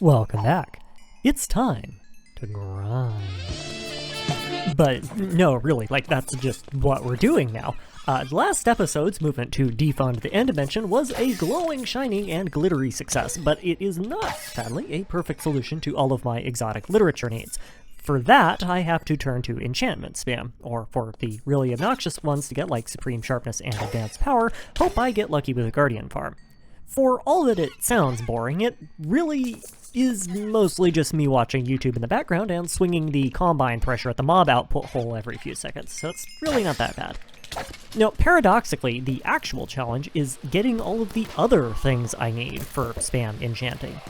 Welcome back. It's time to grind. But no, really, that's just what we're doing now. Last episode's movement to defund the end dimension was a glowing, shiny, and glittery success, but it is not, sadly, a perfect solution to all of my exotic literature needs. For that, I have to turn to enchantment spam, or for the really obnoxious ones to get like supreme sharpness and advanced power, hope I get lucky with a guardian farm. For all that it sounds boring, it really is mostly just me watching YouTube in the background and swinging the combine pressure at the mob output hole every few seconds, so it's really not that bad. Now, paradoxically, the actual challenge is getting all of the other things I need for spam enchanting.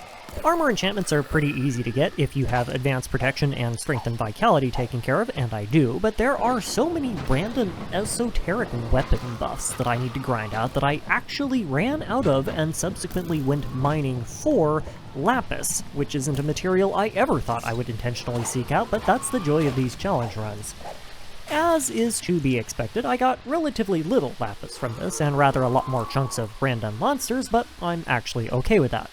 Armor enchantments are pretty easy to get if you have advanced protection and strength and vitality taken care of, and I do, but there are so many random esoteric weapon buffs that I need to grind out that I actually ran out of and subsequently went mining for lapis, which isn't a material I ever thought I would intentionally seek out, but that's the joy of these challenge runs. As is to be expected, I got relatively little lapis from this, and rather a lot more chunks of random monsters, but I'm actually okay with that.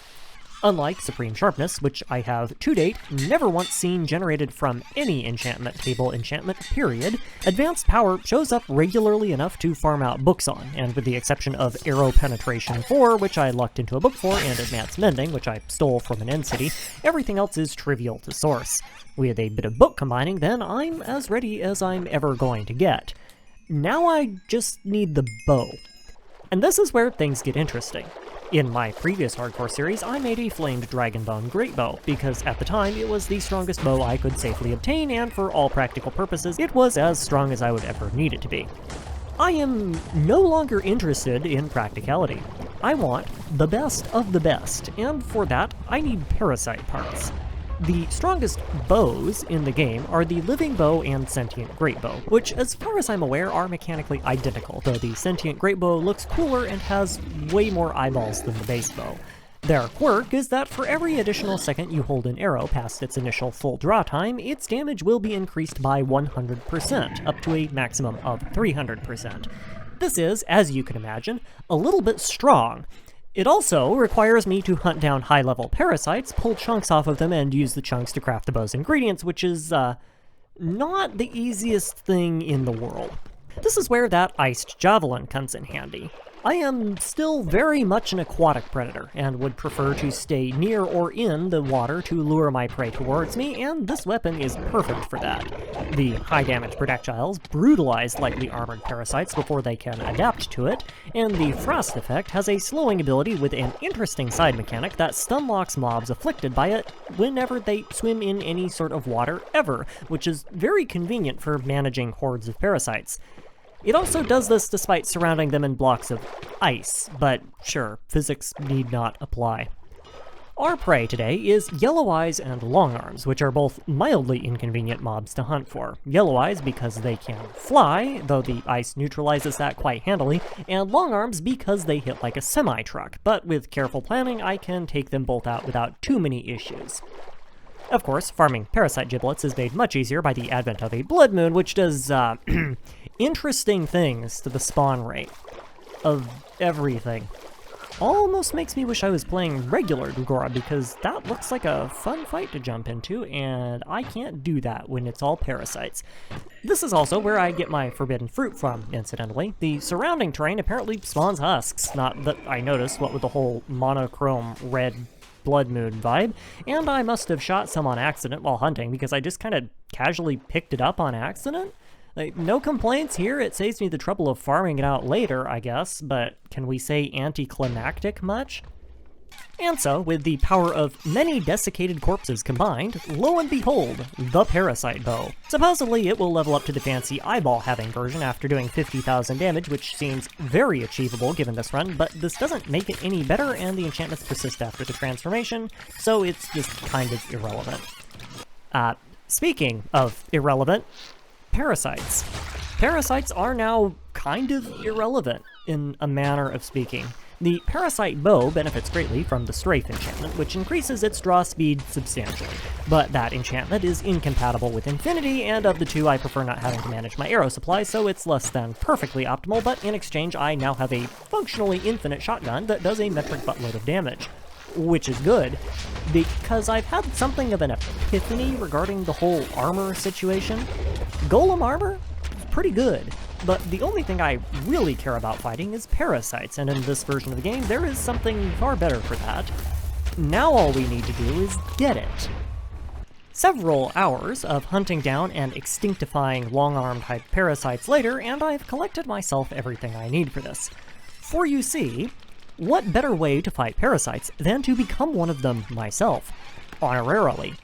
Unlike Supreme Sharpness, which I have, to date, never once seen generated from any enchantment table enchantment, period, Advanced Power shows up regularly enough to farm out books on, and with the exception of Arrow Penetration 4, which I lucked into a book for, and Advanced Mending, which I stole from an end city, everything else is trivial to source. With a bit of book combining, then I'm as ready as I'm ever going to get. Now I just need the bow. And this is where things get interesting. In my previous hardcore series, I made a flamed dragonbone greatbow, because at the time it was the strongest bow I could safely obtain, and for all practical purposes, it was as strong as I would ever need it to be. I am no longer interested in practicality. I want the best of the best, and for that, I need parasite parts. The strongest bows in the game are the living bow and sentient greatbow, which as far as I'm aware are mechanically identical, though the sentient greatbow looks cooler and has way more eyeballs than the base bow. Their quirk is that for every additional second you hold an arrow past its initial full draw time, its damage will be increased by 100%, up to a maximum of 300%. This is, as you can imagine, a little bit strong. It also requires me to hunt down high-level parasites, pull chunks off of them, and use the chunks to craft the bow's ingredients, which is, not the easiest thing in the world. This is where that iced javelin comes in handy. I am still very much an aquatic predator, and would prefer to stay near or in the water to lure my prey towards me, and this weapon is perfect for that. The high-damage projectiles brutalize lightly armored parasites before they can adapt to it, and the frost effect has a slowing ability with an interesting side mechanic that stun locks mobs afflicted by it whenever they swim in any sort of water ever, which is very convenient for managing hordes of parasites. It also does this despite surrounding them in blocks of ice, but sure, physics need not apply. Our prey today is Yellow Eyes and Long Arms, which are both mildly inconvenient mobs to hunt for. Yellow Eyes because they can fly, though the ice neutralizes that quite handily, and Long Arms because they hit like a semi-truck, but with careful planning I can take them both out without too many issues. Of course, farming parasite giblets is made much easier by the advent of a blood moon, which does, interesting things to the spawn rate of everything. Almost makes me wish I was playing regular Dregora, because that looks like a fun fight to jump into, and I can't do that when it's all parasites. This is also where I get my forbidden fruit from, incidentally. The surrounding terrain apparently spawns husks, not that I noticed what with the whole monochrome red blood moon vibe, and I must have shot some on accident while hunting, because I just kind of casually picked it up on accident. No complaints here, it saves me the trouble of farming it out later, I guess, but can we say anticlimactic much? And so, with the power of many desiccated corpses combined, lo and behold, the Parasite Bow. Supposedly it will level up to the fancy eyeball-having version after doing 50,000 damage, which seems very achievable given this run, but this doesn't make it any better, and the enchantments persist after the transformation, so it's just kind of irrelevant. Speaking of irrelevant, parasites. Parasites are now kind of irrelevant, in a manner of speaking. The Parasite Bow benefits greatly from the Strafe enchantment, which increases its draw speed substantially, but that enchantment is incompatible with Infinity, and of the two I prefer not having to manage my arrow supply, so it's less than perfectly optimal, but in exchange I now have a functionally infinite shotgun that does a metric buttload of damage. which is good, because I've had something of an epiphany regarding the whole armor situation. Golem armor? Pretty good, but the only thing I really care about fighting is parasites, and in this version of the game, there is something far better for that. Now all we need to do is get it. Several hours of hunting down and extinctifying long-arm type parasites later, and I've collected myself everything I need for this. For you see, what better way to fight parasites than to become one of them myself, honorarily,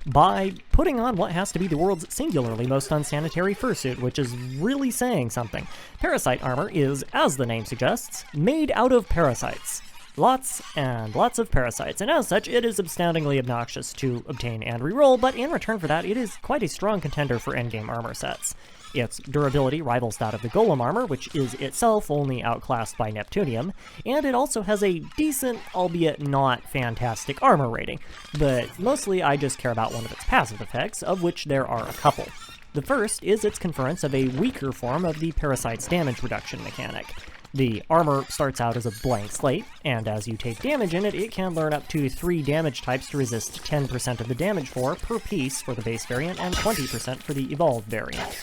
by putting on what has to be the world's singularly most unsanitary fursuit, which is really saying something. Parasite armor is, as the name suggests, made out of parasites. Lots and lots of parasites, and as such, it is astoundingly obnoxious to obtain and reroll, but in return for that, it is quite a strong contender for endgame armor sets. Its durability rivals that of the Golem armor, which is itself only outclassed by Neptunium, and it also has a decent, albeit not fantastic, armor rating, but mostly I just care about one of its passive effects, of which there are a couple. The first is its conference of a weaker form of the parasite's damage reduction mechanic. The armor starts out as a blank slate, and as you take damage in it, it can learn up to 3 damage types to resist 10% of the damage for per piece for the base variant and 20% for the evolved variant.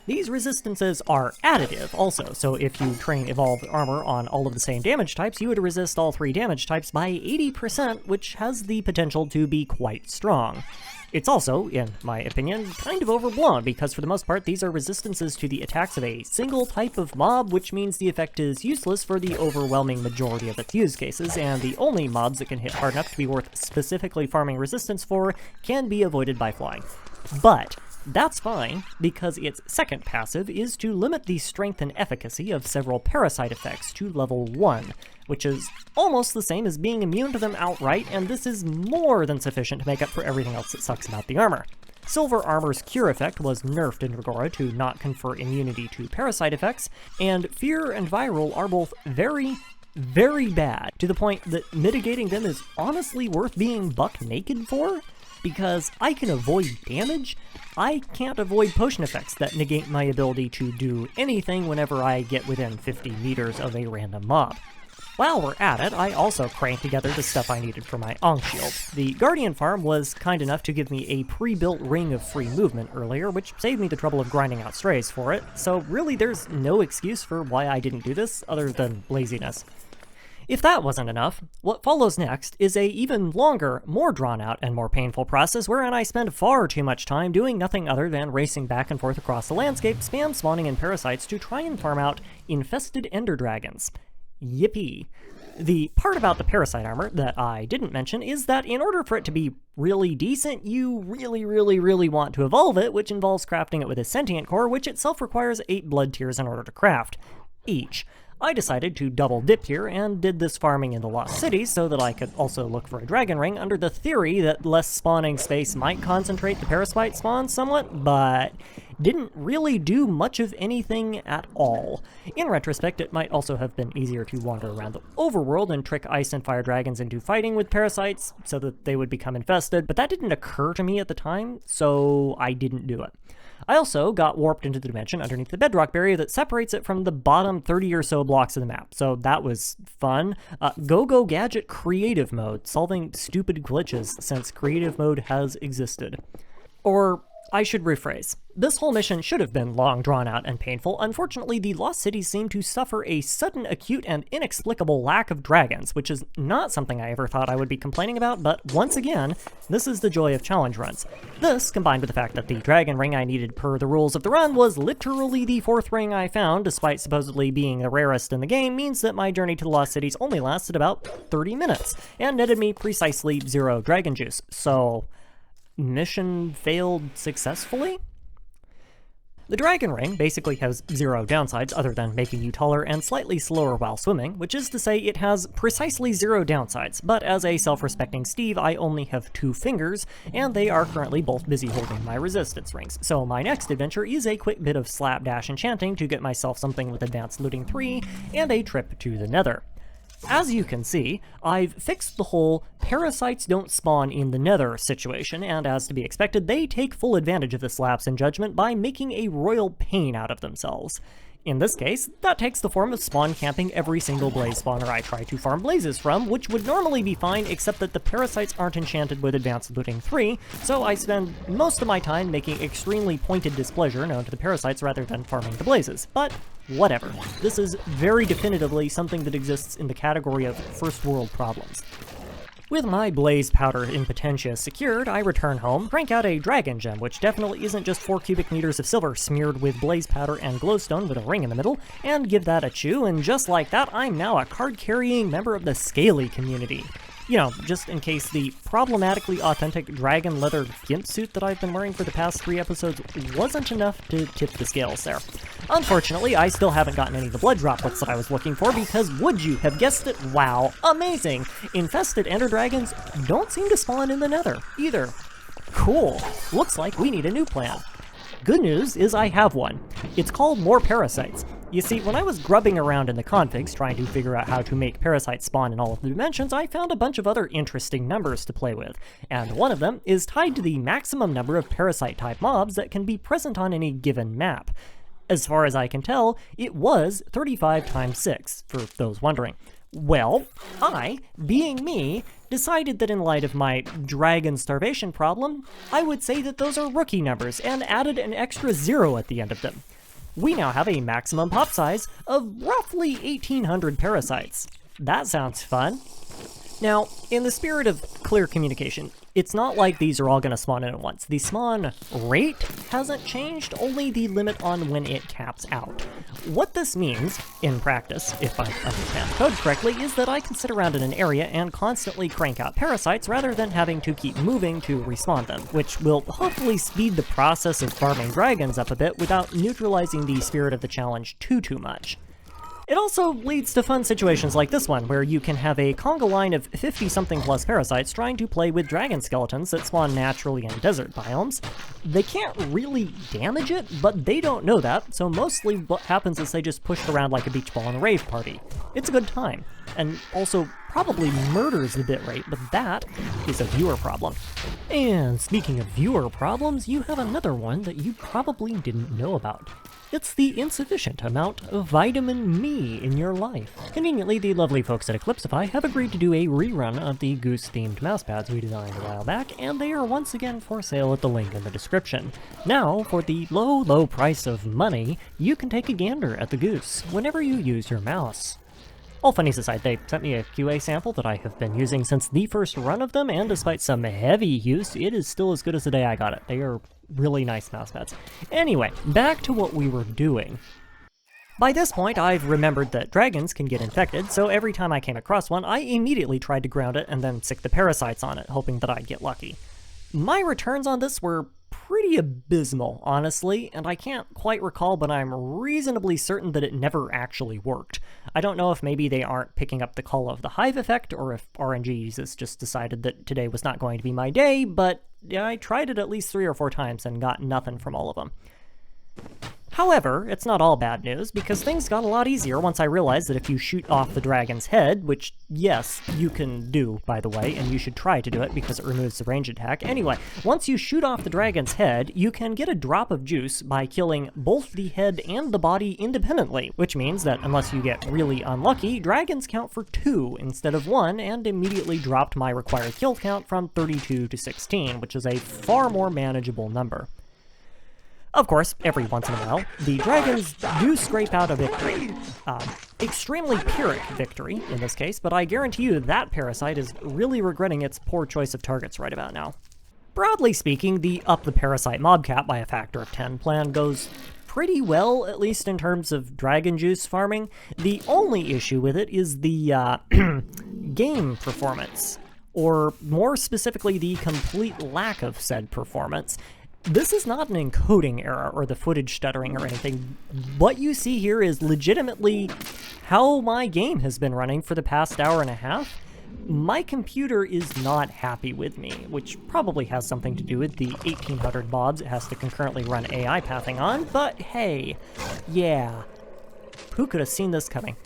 These resistances are additive also, so if you train evolved armor on all of the same damage types, you would resist all 3 damage types by 80%, which has the potential to be quite strong. It's also, in my opinion, kind of overblown, because for the most part these are resistances to the attacks of a single type of mob, which means the effect is useless for the overwhelming majority of its use cases, and the only mobs that can hit hard enough to be worth specifically farming resistance for can be avoided by flying. But that's fine, because its second passive is to limit the strength and efficacy of several parasite effects to level 1, which is almost the same as being immune to them outright, and this is more than sufficient to make up for everything else that sucks about the armor. Silver Armor's Cure effect was nerfed in Dregora to not confer immunity to parasite effects, and Fear and Viral are both very, very bad, to the point that mitigating them is honestly worth being buck naked for. Because I can avoid damage, I can't avoid potion effects that negate my ability to do anything whenever I get within 50 meters of a random mob. While we're at it, I also cranked together the stuff I needed for my Ankh shield. The Guardian farm was kind enough to give me a pre-built ring of free movement earlier, which saved me the trouble of grinding out strays for it, so really there's no excuse for why I didn't do this other than laziness. If that wasn't enough, what follows next is a even longer, more drawn-out, and more painful process wherein I spend far too much time doing nothing other than racing back and forth across the landscape, spam spawning in parasites to try and farm out infested ender dragons. Yippee. The part about the parasite armor that I didn't mention is that in order for it to be really decent, you really want to evolve it, which involves crafting it with a sentient core, which itself requires 8 blood tears in order to craft, each. I decided to double dip here and did this farming in the Lost Cities so that I could also look for a dragon ring under the theory that less spawning space might concentrate the parasite spawn somewhat, but didn't really do much of anything at all. In retrospect, it might also have been easier to wander around the overworld and trick ice and fire dragons into fighting with parasites so that they would become infested, but that didn't occur to me at the time, so I didn't do it. I also got warped into the dimension underneath the bedrock barrier that separates it from the bottom 30 or so blocks of the map, so that was fun. Go Gadget creative mode, solving stupid glitches since creative mode has existed. Or I should rephrase. This whole mission should have been long, drawn out, and painful. Unfortunately, the Lost Cities seem to suffer a sudden, acute, and inexplicable lack of dragons, which is not something I ever thought I would be complaining about, but once again, this is the joy of challenge runs. This, combined with the fact that the dragon ring I needed per the rules of the run was literally the 4th ring I found, despite supposedly being the rarest in the game, means that my journey to the Lost Cities only lasted about 30 minutes, and netted me precisely 0 dragon juice, so mission failed successfully? The dragon ring basically has 0 downsides other than making you taller and slightly slower while swimming, which is to say it has precisely 0 downsides, but as a self-respecting Steve, I only have 2 fingers, and they are currently both busy holding my resistance rings, so my next adventure is a quick bit of slapdash enchanting to get myself something with advanced looting 3, and a trip to the nether. As you can see, I've fixed the whole parasites don't spawn in the nether situation, and as to be expected, they take full advantage of this lapse in judgment by making a royal pain out of themselves. In this case, that takes the form of spawn camping every single blaze spawner I try to farm blazes from, which would normally be fine except that the parasites aren't enchanted with Advanced Looting 3, so I spend most of my time making extremely pointed displeasure known to the parasites rather than farming the blazes. But whatever. This is very definitively something that exists in the category of first world problems. With my blaze powder in potentia secured, I return home, crank out a dragon gem, which definitely isn't just 4 cubic meters of silver smeared with blaze powder and glowstone with a ring in the middle, and give that a chew, and just like that, I'm now a card-carrying member of the Scaly community. You know, just in case the problematically authentic dragon leather gimp suit that I've been wearing for the past 3 episodes wasn't enough to tip the scales there. Unfortunately, I still haven't gotten any of the blood droplets that I was looking for because, would you have guessed it, wow, amazing! Infested ender dragons don't seem to spawn in the nether, either. Cool. Looks like we need a new plan. Good news is I have one. It's called More Parasites. You see, when I was grubbing around in the configs trying to figure out how to make parasites spawn in all of the dimensions, I found a bunch of other interesting numbers to play with, and one of them is tied to the maximum number of parasite-type mobs that can be present on any given map. As far as I can tell, it was 35 times 6, for those wondering. Well, I, being me, decided that in light of my dragon starvation problem, I would say that those are rookie numbers and added an extra 0 at the end of them. We now have a maximum pop size of roughly 1,800 parasites. That sounds fun. Now, in the spirit of clear communication, it's not like these are all going to spawn in at once. The spawn rate hasn't changed, only the limit on when it caps out. What this means, in practice, if I understand the code correctly, is that I can sit around in an area and constantly crank out parasites rather than having to keep moving to respawn them, which will hopefully speed the process of farming dragons up a bit without neutralizing the spirit of the challenge too much. It also leads to fun situations like this one, where you can have a conga line of 50-something plus parasites trying to play with dragon skeletons that spawn naturally in desert biomes. They can't really damage it, but they don't know that, so mostly what happens is they just push it around like a beach ball in a rave party. It's a good time, and also probably murders the bitrate, but that is a viewer problem. And speaking of viewer problems, you have another one that you probably didn't know about. It's the insufficient amount of vitamin me in your life. Conveniently, the lovely folks at Eclipsify have agreed to do a rerun of the Goose-themed mousepads we designed a while back, and they are once again for sale at the link in the description. Now, for the low price of money, you can take a gander at the Goose whenever you use your mouse. All funnies aside, they sent me a QA sample that I have been using since the first run of them, and despite some heavy use, it is still as good as the day I got it. They are really nice mousepads. Anyway, back to what we were doing. By this point, I've remembered that dragons can get infected, so every time I came across one, I immediately tried to ground it and then sick the parasites on it, hoping that I'd get lucky. My returns on this were pretty abysmal, honestly, and I can't quite recall, but I'm reasonably certain that it never actually worked. I don't know if maybe they aren't picking up the call of the hive effect, or if RNG has just decided that today was not going to be my day, but I tried it at least 3 or 4 times and got nothing from all of them. However, it's not all bad news, because things got a lot easier once I realized that if you shoot off the dragon's head, which, yes, you can do, by the way, and you should try to do it because it removes the range attack. Anyway, once you shoot off the dragon's head, you can get a drop of juice by killing both the head and the body independently, which means that unless you get really unlucky, dragons count for 2 instead of 1, and immediately dropped my required kill count from 32 to 16, which is a far more manageable number. Of course, every once in a while, the dragons do scrape out a victory. Extremely Pyrrhic victory, in this case, but I guarantee you that parasite is really regretting its poor choice of targets right about now. Broadly speaking, the up the parasite mob cap by a factor of 10 plan goes pretty well, at least in terms of dragon juice farming. The only issue with it is the game performance, or more specifically, the complete lack of said performance. This is not an encoding error or the footage stuttering or anything. What you see here is legitimately how my game has been running for the past hour and a half. My computer is not happy with me, which probably has something to do with the 1,800 mobs it has to concurrently run AI pathing on, but hey, yeah, who could have seen this coming?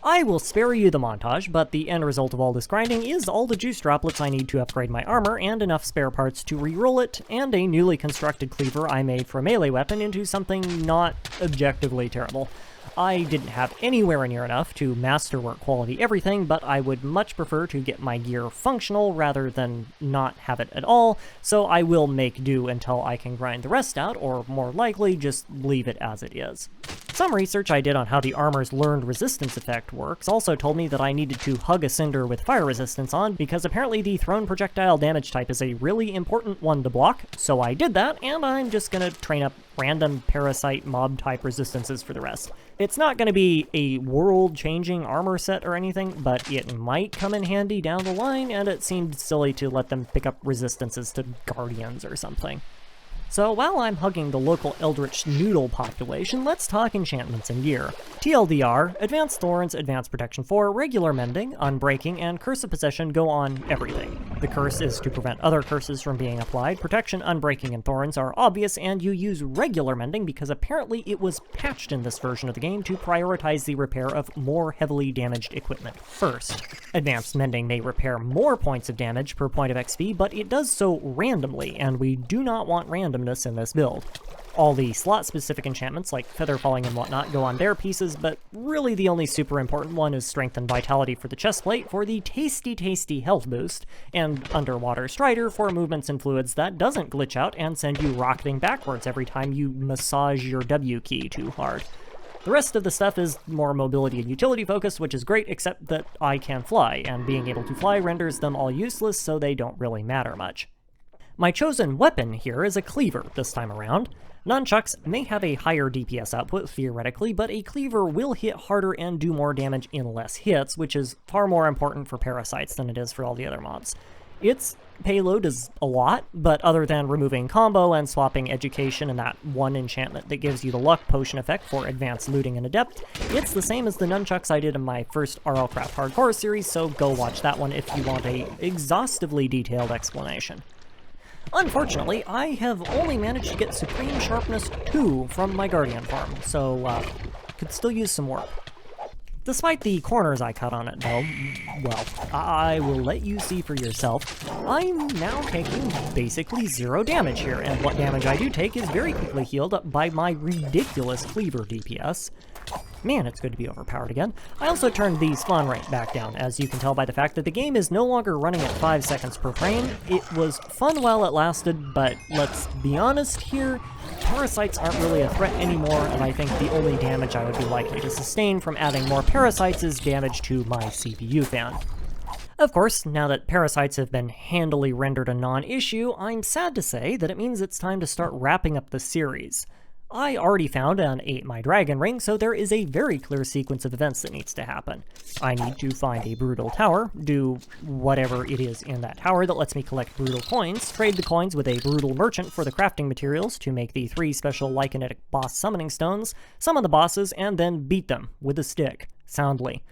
I will spare you the montage, but the end result of all this grinding is all the juice droplets I need to upgrade my armor and enough spare parts to reroll it, and a newly constructed cleaver I made for a melee weapon into something not objectively terrible. I didn't have anywhere near enough to masterwork quality everything, but I would much prefer to get my gear functional rather than not have it at all, so I will make do until I can grind the rest out, or more likely just leave it as it is. Some research I did on how the armor's learned resistance effect works also told me that I needed to hug a cinder with fire resistance on, because apparently the thrown projectile damage type is a really important one to block, so I did that, and I'm just gonna train up random parasite mob type resistances for the rest. It's not going to be a world-changing armor set or anything, but it might come in handy down the line, and it seemed silly to let them pick up resistances to guardians or something. So while I'm hugging the local eldritch noodle population, let's talk enchantments and gear. TLDR, Advanced Thorns, Advanced Protection 4, Regular Mending, Unbreaking, and Curse of Possession go on everything. The curse is to prevent other curses from being applied. Protection, Unbreaking, and Thorns are obvious, and you use Regular Mending because apparently it was patched in this version of the game to prioritize the repair of more heavily damaged equipment first. Advanced Mending may repair more points of damage per point of XP, but it does so randomly, and we do not want randomness in this build. All the slot-specific enchantments, like Feather Falling and whatnot, go on their pieces, but really the only super important one is Strength and Vitality for the chestplate for the tasty health boost, and Underwater Strider for movements and fluids that doesn't glitch out and send you rocketing backwards every time you massage your W key too hard. The rest of the stuff is more mobility and utility focused, which is great, except that I can fly, and being able to fly renders them all useless, so they don't really matter much. My chosen weapon here is a cleaver this time around. Nunchucks may have a higher DPS output theoretically, but a cleaver will hit harder and do more damage in less hits, which is far more important for parasites than it is for all the other mobs. Its payload is a lot, but other than removing combo and swapping education and that one enchantment that gives you the luck potion effect for advanced looting and adept, it's the same as the nunchucks I did in my first RLCraft Hardcore series, so go watch that one if you want a exhaustively detailed explanation. Unfortunately, I have only managed to get Supreme Sharpness 2 from my Guardian farm, so could still use some work. Despite the corners I cut on it though, well, I will let you see for yourself. I'm now taking basically 0 damage here, and what damage I do take is very quickly healed up by my ridiculous cleaver DPS. Man, it's good to be overpowered again. I also turned the spawn rate back down, as you can tell by the fact that the game is no longer running at 5 seconds per frame. It was fun while it lasted, but let's be honest here, parasites aren't really a threat anymore, and I think the only damage I would be likely to sustain from adding more parasites is damage to my CPU fan. Of course, now that parasites have been handily rendered a non-issue, I'm sad to say that it means it's time to start wrapping up the series. I already found and ate my dragon ring, so there is a very clear sequence of events that needs to happen. I need to find a brutal tower, do whatever it is in that tower that lets me collect brutal coins, trade the coins with a brutal merchant for the crafting materials to make the 3 special lycanetic boss summoning stones, summon the bosses, and then beat them with a stick, soundly.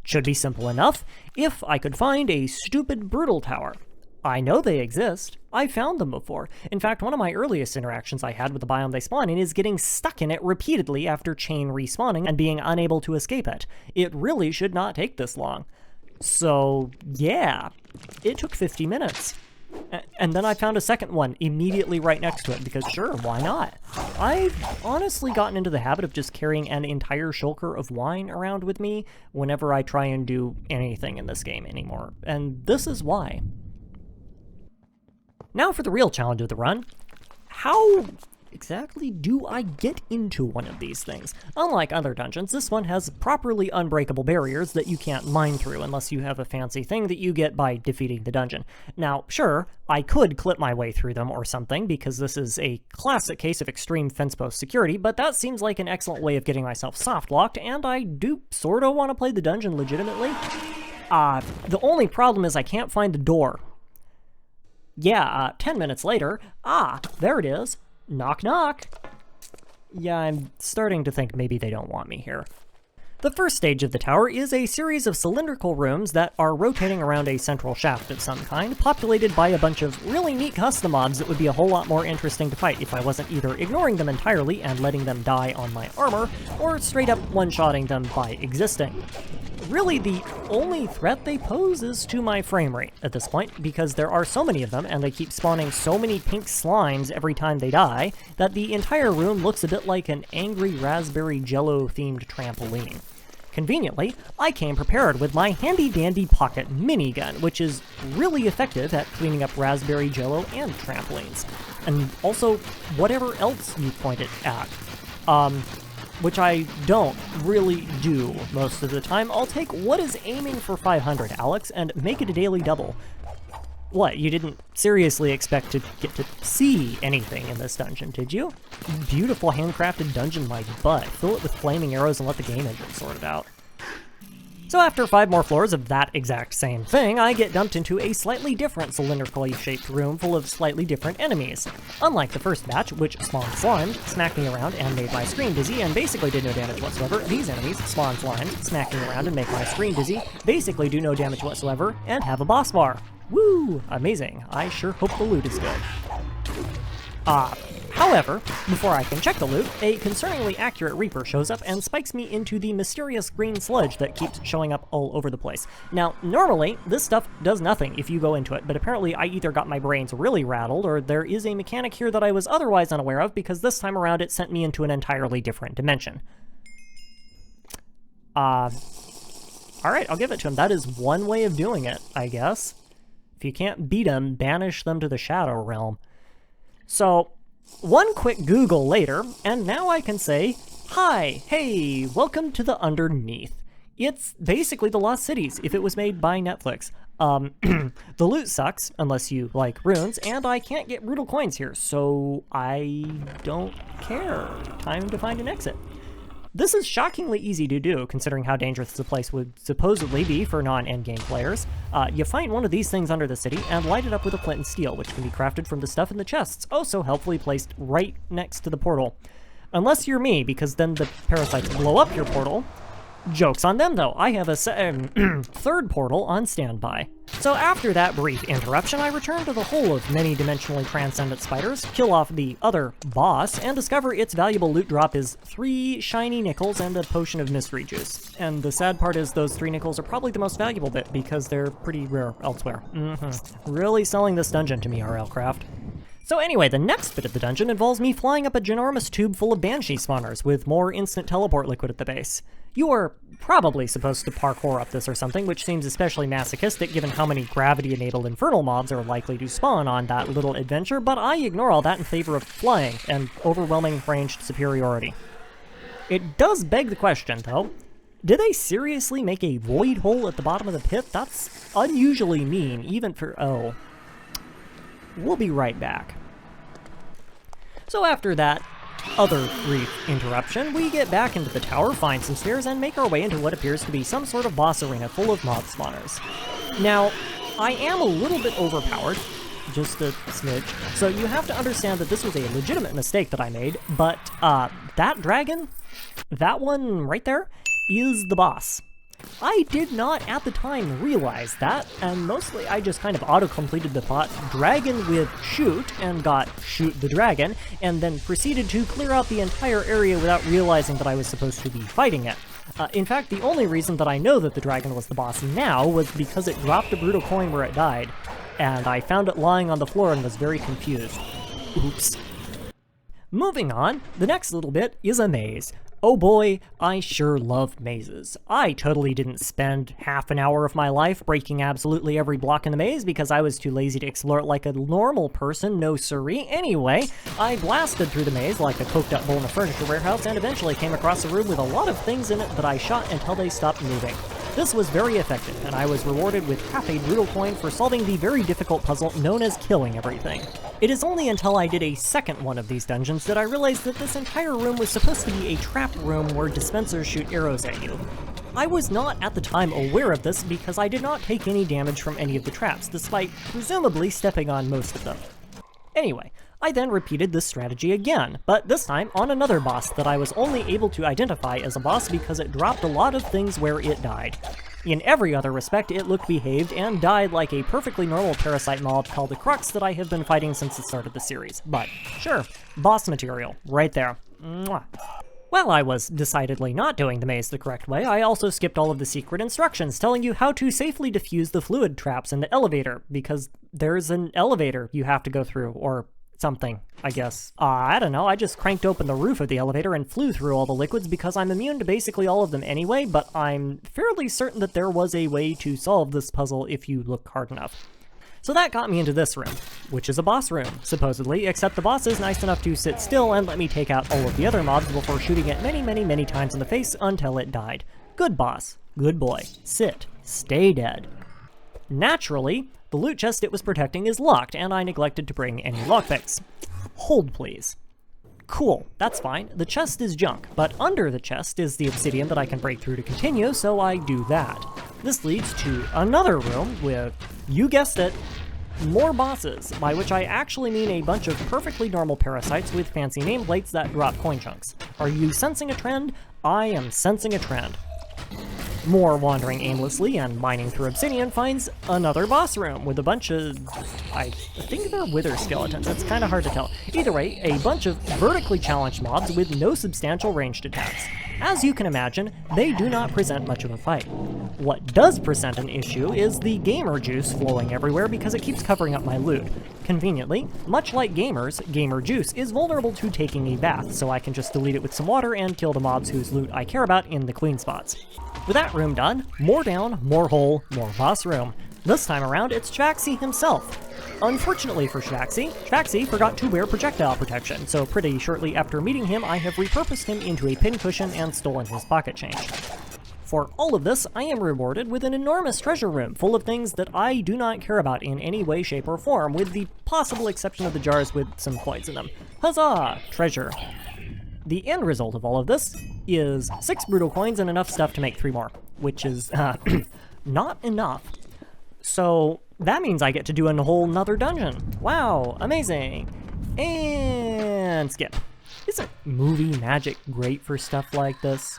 Should be simple enough, if I could find a stupid brutal tower. I know they exist. I've found them before. In fact, one of my earliest interactions I had with the biome they spawn in is getting stuck in it repeatedly after chain respawning and being unable to escape it. It really should not take this long. So, yeah, it took 50 minutes. And then I found a second one immediately right next to it, because sure, why not? I've honestly gotten into the habit of just carrying an entire shulker of wine around with me whenever I try and do anything in this game anymore, and this is why. Now for the real challenge of the run. How exactly do I get into one of these things? Unlike other dungeons, this one has properly unbreakable barriers that you can't mine through unless you have a fancy thing that you get by defeating the dungeon. Now, sure, I could clip my way through them or something, because this is a classic case of extreme fence post security, but that seems like an excellent way of getting myself soft-locked, and I do sorta want to play the dungeon legitimately. The only problem is I can't find the door. Yeah, 10 minutes later, there it is. Knock knock. Yeah, I'm starting to think maybe they don't want me here. The first stage of the tower is a series of cylindrical rooms that are rotating around a central shaft of some kind, populated by a bunch of really neat custom mobs that would be a whole lot more interesting to fight if I wasn't either ignoring them entirely and letting them die on my armor, or straight up one-shotting them by existing. really the only threat they pose is to my frame rate at this point, because there are so many of them and they keep spawning so many pink slimes every time they die that the entire room looks a bit like an angry raspberry jello themed trampoline. Conveniently, I came prepared with my handy-dandy pocket minigun, which is really effective at cleaning up raspberry jello and trampolines, and also whatever else you point it at. Which I don't really do most of the time. I'll take what is aiming for 500, Alex, and make it a daily double. What, you didn't seriously expect to get to see anything in this dungeon, did you? Beautiful handcrafted dungeon like butt. Fill it with flaming arrows and let the game engine sort it out. So after 5 more floors of that exact same thing, I get dumped into a slightly different cylindrically shaped room full of slightly different enemies. Unlike the first batch, which spawned slimed, smacked me around, and made my screen dizzy, and basically did no damage whatsoever, these enemies spawn slimed, smack me around, and make my screen dizzy, basically do no damage whatsoever, and have a boss bar. Woo! Amazing. I sure hope the loot is good. However, before I can check the loot, a concerningly accurate Reaper shows up and spikes me into the mysterious green sludge that keeps showing up all over the place. Now, normally, this stuff does nothing if you go into it, but apparently I either got my brains really rattled, or there is a mechanic here that I was otherwise unaware of, because this time around it sent me into an entirely different dimension. Alright, I'll give it to him. That is one way of doing it, I guess. If you can't beat them, banish them to the Shadow Realm. So, one quick Google later, and now I can say, hi, hey, welcome to the Underneath. It's basically the Lost Cities if it was made by Netflix. The loot sucks, unless you like runes, and I can't get brutal coins here, so I don't care. Time to find an exit. This is shockingly easy to do, considering how dangerous the place would supposedly be for non-endgame players. You find one of these things under the city, and light it up with a flint and steel, which can be crafted from the stuff in the chests, also helpfully placed right next to the portal. Unless you're me, because then the parasites blow up your portal. Joke's on them, though. I have a third portal on standby. So after that brief interruption, I return to the whole of many-dimensionally transcendent spiders, kill off the other boss, and discover its valuable loot drop is 3 shiny nickels and a potion of mystery juice. And the sad part is those 3 nickels are probably the most valuable bit, because they're pretty rare elsewhere. Really selling this dungeon to me, RLCraft. So anyway, the next bit of the dungeon involves me flying up a ginormous tube full of banshee spawners with more instant teleport liquid at the base. You are probably supposed to parkour up this or something, which seems especially masochistic given how many gravity-enabled infernal mobs are likely to spawn on that little adventure, but I ignore all that in favor of flying and overwhelming ranged superiority. It does beg the question, though. Did they seriously make a void hole at the bottom of the pit? That's unusually mean, even for... oh. We'll be right back. So after that other brief interruption, we get back into the tower, find some stairs, and make our way into what appears to be some sort of boss arena full of mob spawners. Now, I am a little bit overpowered, just a smidge, so you have to understand that this was a legitimate mistake that I made, but that dragon, that one right there, is the boss. I did not at the time realize that, and mostly I just kind of auto-completed the thought dragon with shoot, and got shoot the dragon, and then proceeded to clear out the entire area without realizing that I was supposed to be fighting it. In fact, the only reason that I know that the dragon was the boss now was because it dropped a brutal coin where it died, and I found it lying on the floor and was very confused. Oops. Moving on, the next little bit is a maze. Oh boy, I sure love mazes. I totally didn't spend half an hour of my life breaking absolutely every block in the maze because I was too lazy to explore it like a normal person, no siree. Anyway, I blasted through the maze like a coked up bull in a furniture warehouse and eventually came across a room with a lot of things in it that I shot until they stopped moving. This was very effective, and I was rewarded with half a brutal coin for solving the very difficult puzzle known as killing everything. It is only until I did a second one of these dungeons that I realized that this entire room was supposed to be a trap room where dispensers shoot arrows at you. I was not at the time aware of this because I did not take any damage from any of the traps, despite presumably stepping on most of them. Anyway, I then repeated this strategy again, but this time on another boss that I was only able to identify as a boss because it dropped a lot of things where it died. In every other respect, it looked behaved and died like a perfectly normal parasite mob called the Crux that I have been fighting since the start of the series. But, sure, boss material, right there. Mwah. While I was decidedly not doing the maze the correct way, I also skipped all of the secret instructions telling you how to safely defuse the fluid traps in the elevator, because there's an elevator you have to go through, or something, I guess. I don't know, I just cranked open the roof of the elevator and flew through all the liquids because I'm immune to basically all of them anyway, but I'm fairly certain that there was a way to solve this puzzle if you look hard enough. So that got me into this room, which is a boss room, supposedly, except the boss is nice enough to sit still and let me take out all of the other mobs before shooting it many times in the face until it died. Good boss. Good boy. Sit. Stay dead. Naturally, the loot chest it was protecting is locked, and I neglected to bring any lockpicks. Hold, please. Cool, that's fine. The chest is junk, but under the chest is the obsidian that I can break through to continue, so I do that. This leads to another room with, you guessed it, more bosses, by which I actually mean a bunch of perfectly normal parasites with fancy nameplates that drop coin chunks. Are you sensing a trend? I am sensing a trend. More wandering aimlessly and mining through obsidian finds another boss room with a bunch of, I think they're wither skeletons, it's kind of hard to tell. Either way, a bunch of vertically challenged mobs with no substantial ranged attacks. As you can imagine, they do not present much of a fight. What does present an issue is the gamer juice flowing everywhere because it keeps covering up my loot. Conveniently, much like gamers, gamer juice is vulnerable to taking a bath, so I can just delete it with some water and kill the mobs whose loot I care about in the clean spots. With that room done, more down, more hole, more boss room. This time around, it's Shaxi himself. Unfortunately for Shaxi forgot to wear projectile protection, so pretty shortly after meeting him, I have repurposed him into a pincushion and stolen his pocket change. For all of this, I am rewarded with an enormous treasure room full of things that I do not care about in any way, shape, or form, with the possible exception of the jars with some coins in them. Huzzah! Treasure. The end result of all of this is 6 brutal coins and enough stuff to make 3 more, which is not enough. So that means I get to do a whole nother dungeon. Wow, amazing. And skip. Isn't movie magic great for stuff like this?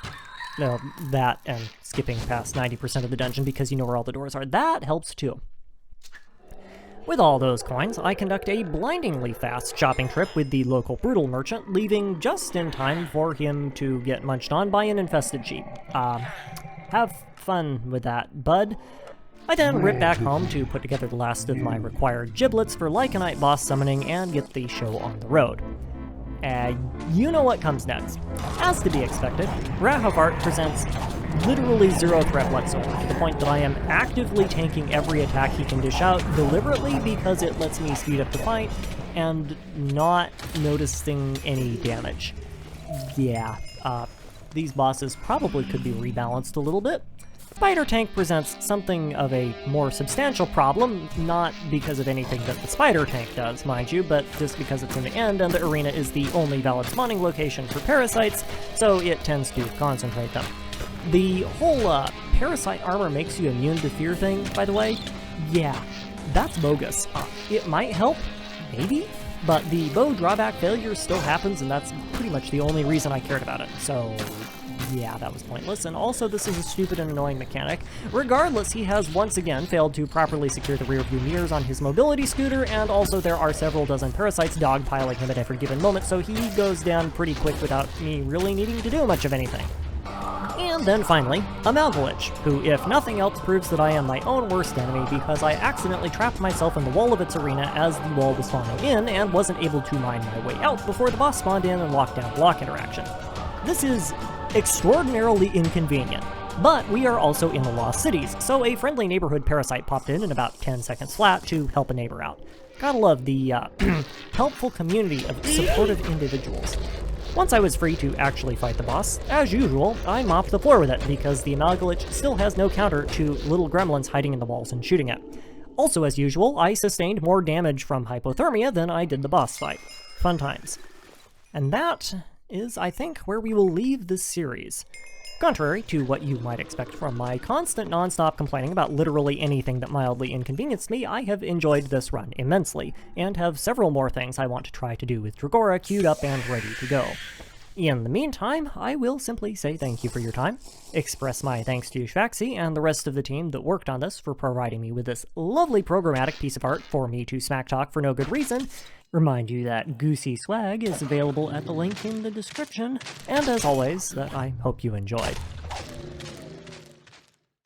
No, that and skipping past 90% of the dungeon because you know where all the doors are. That helps too. With all those coins, I conduct a blindingly fast shopping trip with the local brutal merchant, leaving just in time for him to get munched on by an infested sheep. Have fun with that, bud. I then rip back home to put together the last of my required giblets for Lycanite boss summoning and get the show on the road. You know what comes next. As to be expected, Rahafart presents literally zero threat whatsoever, to the point that I am actively tanking every attack he can dish out deliberately because it lets me speed up the fight and not noticing any damage. Yeah, these bosses probably could be rebalanced a little bit. Spider Tank presents something of a more substantial problem, not because of anything that the Spider Tank does, mind you, but just because it's in the end and the arena is the only valid spawning location for parasites, so it tends to concentrate them. The whole parasite armor makes you immune to fear thing, by the way, yeah, that's bogus. It might help, maybe, but the bow drawback failure still happens, and that's pretty much the only reason I cared about it, so yeah, that was pointless, and also this is a stupid and annoying mechanic. Regardless, he has once again failed to properly secure the rear view mirrors on his mobility scooter, and also there are several dozen parasites dogpiling him at every given moment, so he goes down pretty quick without me really needing to do much of anything. And then finally, Amalgalich, who if nothing else proves that I am my own worst enemy because I accidentally trapped myself in the wall of its arena as the wall was spawning in and wasn't able to mine my way out before the boss spawned in and locked down block interaction. This is extraordinarily inconvenient, but we are also in the Lost Cities, so a friendly neighborhood parasite popped in about 10 seconds flat to help a neighbor out. Gotta love the helpful community of supportive individuals. Once I was free to actually fight the boss, as usual, I mopped the floor with it because the Amalgalich still has no counter to little gremlins hiding in the walls and shooting it. Also as usual, I sustained more damage from hypothermia than I did the boss fight. Fun times. And that is, I think, where we will leave this series. Contrary to what you might expect from my constant non-stop complaining about literally anything that mildly inconvenienced me, I have enjoyed this run immensely, and have several more things I want to try to do with Dregora queued up and ready to go. In the meantime, I will simply say thank you for your time, express my thanks to Shvaxi and the rest of the team that worked on this for providing me with this lovely programmatic piece of art for me to smack talk for no good reason, remind you that Goosey swag is available at the link in the description, and as always, that I hope you enjoyed.